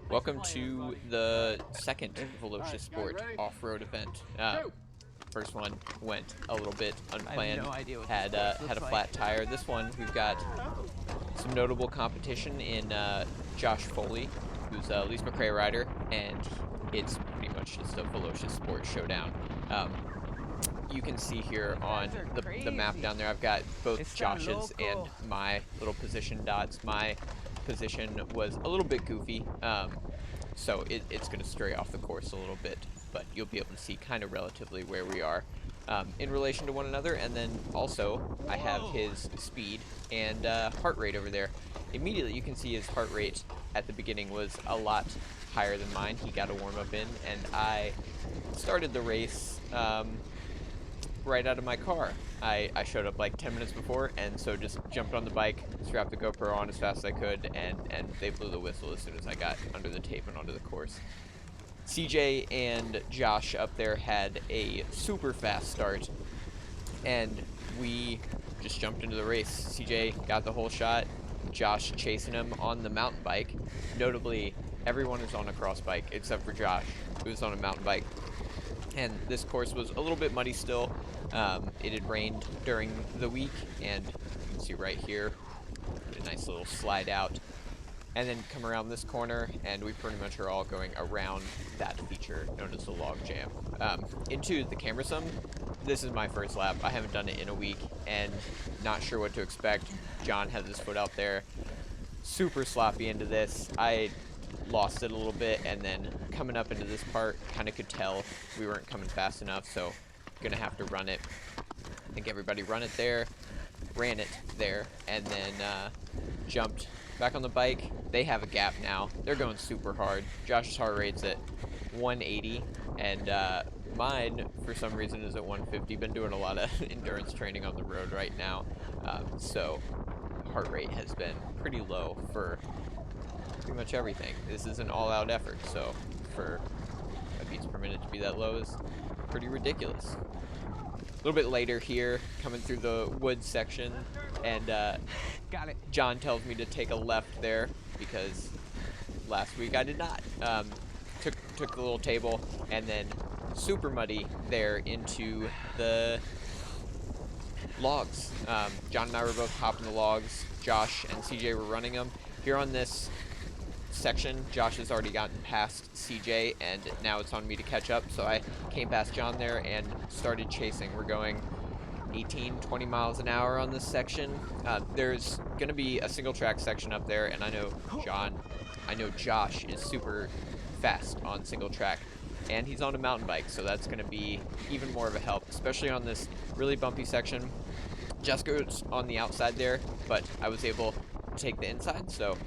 Welcome to the second Velocious Sport off-road event. First one went a little bit unplanned, had a flat tire. This one, we've got some notable competition in Josh Foley, who's a Lise McRae rider, and it's pretty much just a Velocious Sport showdown. You can see here on the map down there, I've got both Josh's and my little position dots. My position was a little bit goofy, so it's going to stray off the course a little bit, but you'll be able to see kind of relatively where we are in relation to one another. And then also I have his speed and heart rate over there. Immediately you can see his heart rate at the beginning was a lot higher than mine. He got a warm-up in, and I started the race right out of my car. I showed up like 10 minutes before, and so just jumped on the bike, strapped the GoPro on as fast as I could, and they blew the whistle as soon as I got under the tape and onto the course. CJ and Josh up there had a super fast start, and we just jumped into the race. CJ got the whole shot, Josh chasing him on the mountain bike. Notably, everyone is on a cross bike except for Josh, who was on a mountain bike. And this course was a little bit muddy still. It had rained during the week, and you can see right here, a nice little slide out. And then come around this corner, and we pretty much are all going around that feature known as the log jam. Into the camera sum, this is my first lap. I haven't done it in a week, and not sure what to expect. John has his foot out there. Super sloppy into this. I lost it a little bit, and then coming up into this part, kind of could tell we weren't coming fast enough, so gonna have to run it. I think everybody ran it there, and then jumped back on the bike. They have a gap now. They're going super hard. Josh's heart rate's at 180, and mine, for some reason, is at 150. Been doing a lot of endurance training on the road right now, so heart rate has been pretty low for pretty much everything. This is an all-out effort, so for a beats per minute to be that low is pretty ridiculous. A little bit later here, coming through the woods section, and Got it. John tells me to take a left there because last week I did not. Took the little table, and then super muddy there into the logs. John and I were both hopping the logs. Josh and CJ were running them. Here on this section, Josh has already gotten past CJ, and now it's on me to catch up, so I came past John there and started chasing. We're going 18-20 miles an hour on this section. There's gonna be a single track section up there, and I know Josh is super fast on single track, and he's on a mountain bike, so that's gonna be even more of a help, especially on this really bumpy section. Jessica's on the outside there, but I was able to take the inside, so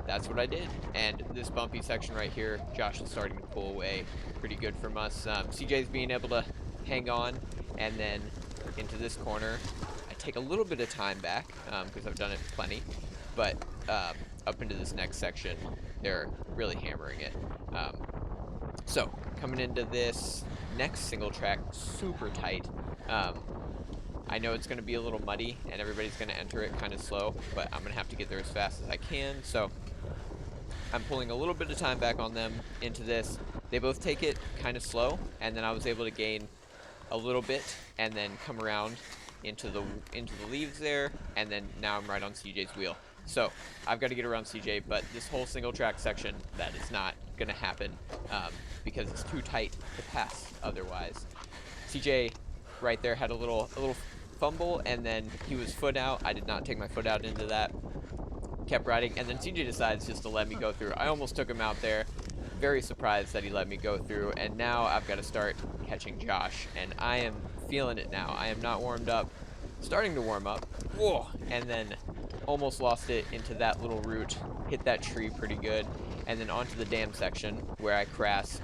that's what I did. And this bumpy section right here, Josh is starting to pull away pretty good from us. CJ's being able to hang on, and then into this corner, I take a little bit of time back because I've done it plenty, but up into this next section, they're really hammering it. So coming into this next single track, super tight. I know it's going to be a little muddy, and everybody's going to enter it kind of slow, but I'm going to have to get there as fast as I can, so I'm pulling a little bit of time back on them into this. They both take it kind of slow, and then I was able to gain a little bit, and then come around into the leaves there, and then now I'm right on CJ's wheel. So I've got to get around CJ, but this whole single track section, that is not going to happen because it's too tight to pass otherwise. CJ right there had a little fumble, and then he was foot out. I did not take my foot out into that. Kept riding, and then CJ decides just to let me go through. I almost took him out there. Very surprised that he let me go through, and now I've got to start catching Josh, and I am feeling it now. I am not warmed up. Starting to warm up. Whoa! And then almost lost it into that little root. Hit that tree pretty good, and then onto the dam section where I crashed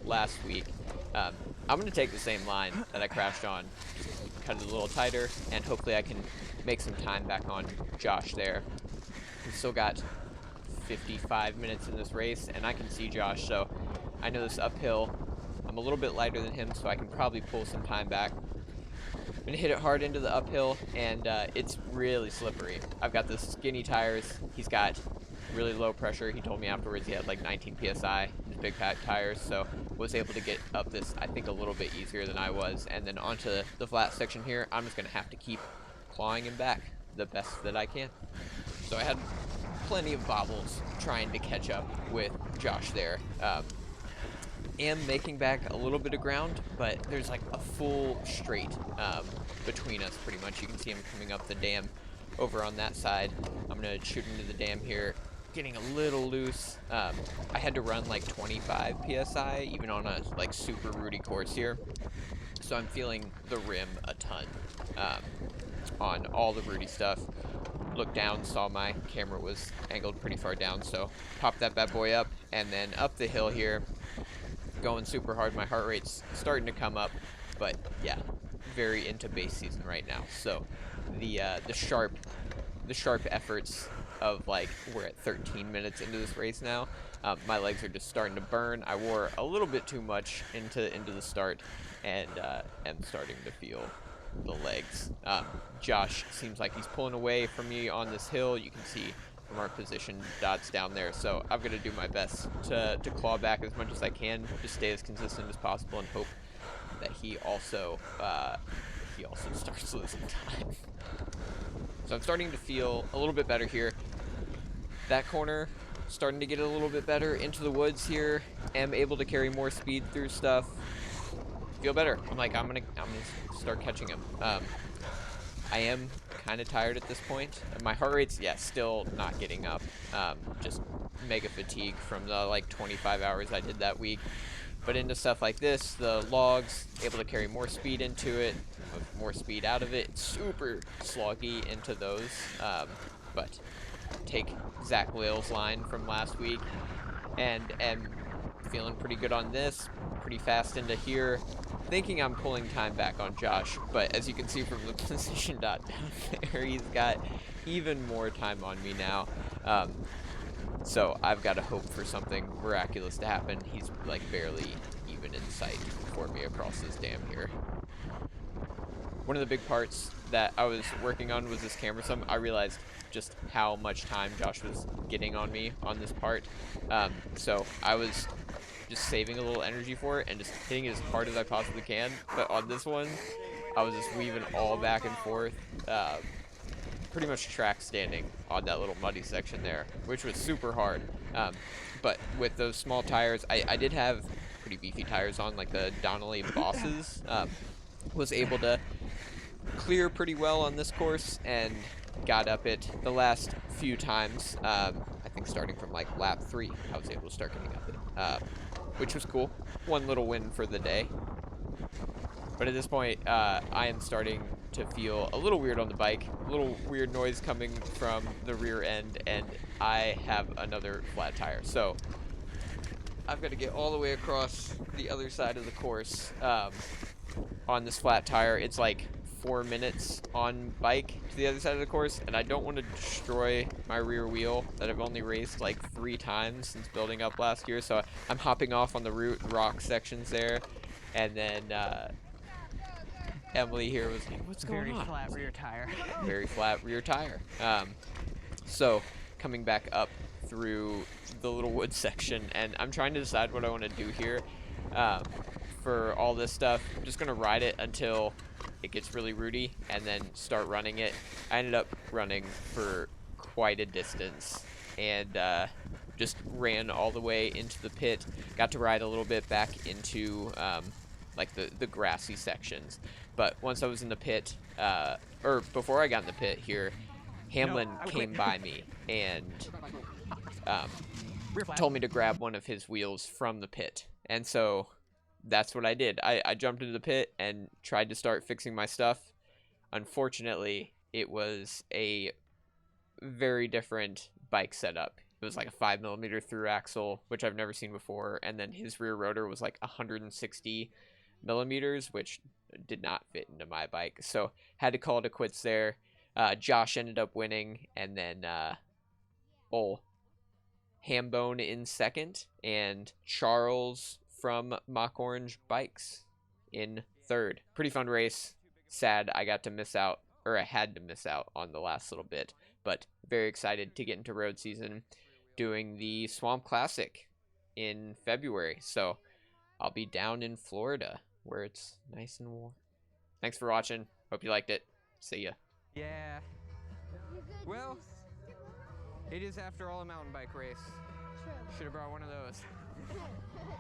last week. I'm going to take the same line that I crashed on, just cut it a little tighter, and hopefully I can make some time back on Josh there. We've still got 55 minutes in this race, and I can see Josh, so I know this uphill. I'm a little bit lighter than him, so I can probably pull some time back. I'm gonna hit it hard into the uphill, and it's really slippery. I've got the skinny tires. He's got really low pressure. He told me afterwards he had like 19 psi in his big pack tires, so was able to get up this, I think, a little bit easier than I was. And then onto the flat section here, I'm just going to have to keep clawing him back the best that I can. So I had plenty of bobbles trying to catch up with Josh there. Am making back a little bit of ground, but there's like a full straight between us pretty much. You can see him coming up the dam over on that side. I'm gonna shoot into the dam here, getting a little loose. I had to run like 25 psi even on a like super rooty course here, so I'm feeling the rim a ton on all the rooty stuff. Looked down, saw my camera was angled pretty far down, so popped that bad boy up, and then up the hill here, going super hard. My heart rate's starting to come up, but yeah, very into base season right now. So the sharp efforts of, like, we're at 13 minutes into this race now. My legs are just starting to burn. I wore a little bit too much into the start, and am starting to feel the legs. Josh seems like he's pulling away from me on this hill. You can see from our position dots down there, so I'm gonna do my best to claw back as much as I can, just stay as consistent as possible, and hope that he also starts losing time. So I'm starting to feel a little bit better here. That corner starting to get a little bit better into the woods here. Am able to carry more speed through stuff. Feel better. I'm gonna start catching him. I am kind of tired at this point. My heart rate's, yeah, still not getting up. Just mega fatigue from the like 25 hours I did that week. But into stuff like this, the logs, able to carry more speed into it, more speed out of it. It's super sloggy into those. But take Zach Lill's line from last week and am feeling pretty good on this. Pretty fast into here. Thinking I'm pulling time back on Josh, but as you can see from the position dot down there, he's got even more time on me now. So I've got to hope for something miraculous to happen. He's like barely even in sight for me across this dam here. One of the big parts that I was working on was this camera sum. I realized just how much time Josh was getting on me on this part. So I was just saving a little energy for it and just hitting it as hard as I possibly can. But on this one, I was just weaving all back and forth, pretty much track standing on that little muddy section there, which was super hard. But with those small tires, I did have pretty beefy tires on, like the Donnelly Bosses. Was able to clear pretty well on this course and got up it the last few times. I think starting from like lap 3, I was able to start getting up it, which was cool. One little win for the day. But at this point, I am starting to feel a little weird on the bike, a little weird noise coming from the rear end, and I have another flat tire. So I've got to get all the way across the other side of the course on this flat tire. It's like 4 minutes on bike to the other side of the course, and I don't want to destroy my rear wheel that I've only raced like 3 times since building up last year. So I'm hopping off on the rock sections there, and then Emily here was like, what's going on? Very flat rear tire. Very flat rear tire. So coming back up through the little wood section, and I'm trying to decide what I want to do here for all this stuff. I'm just going to ride it until it gets really rooty and then start running it. I ended up running for quite a distance and just ran all the way into the pit. Got to ride a little bit back into like the grassy sections. But once I was in the pit, or before I got in the pit here, Hamlin came by me and told me to grab one of his wheels from the pit. And so that's what I did. I jumped into the pit and tried to start fixing my stuff. Unfortunately, it was a very different bike setup. It was like a 5mm through axle, which I've never seen before, and then his rear rotor was like 160mm, which did not fit into my bike. So had to call it a quits there. Josh ended up winning, and then Hambone in second, and Charles from Mock Orange Bikes in third. Pretty fun race. Sad I got to miss out, or I had to miss out on the last little bit, but very excited to get into road season. doing the Swamp Classic in February. So I'll be down in Florida where it's nice and warm. Thanks for watching. Hope you liked it. See ya. Yeah. Well, it is after all a mountain bike race. Should have brought one of those.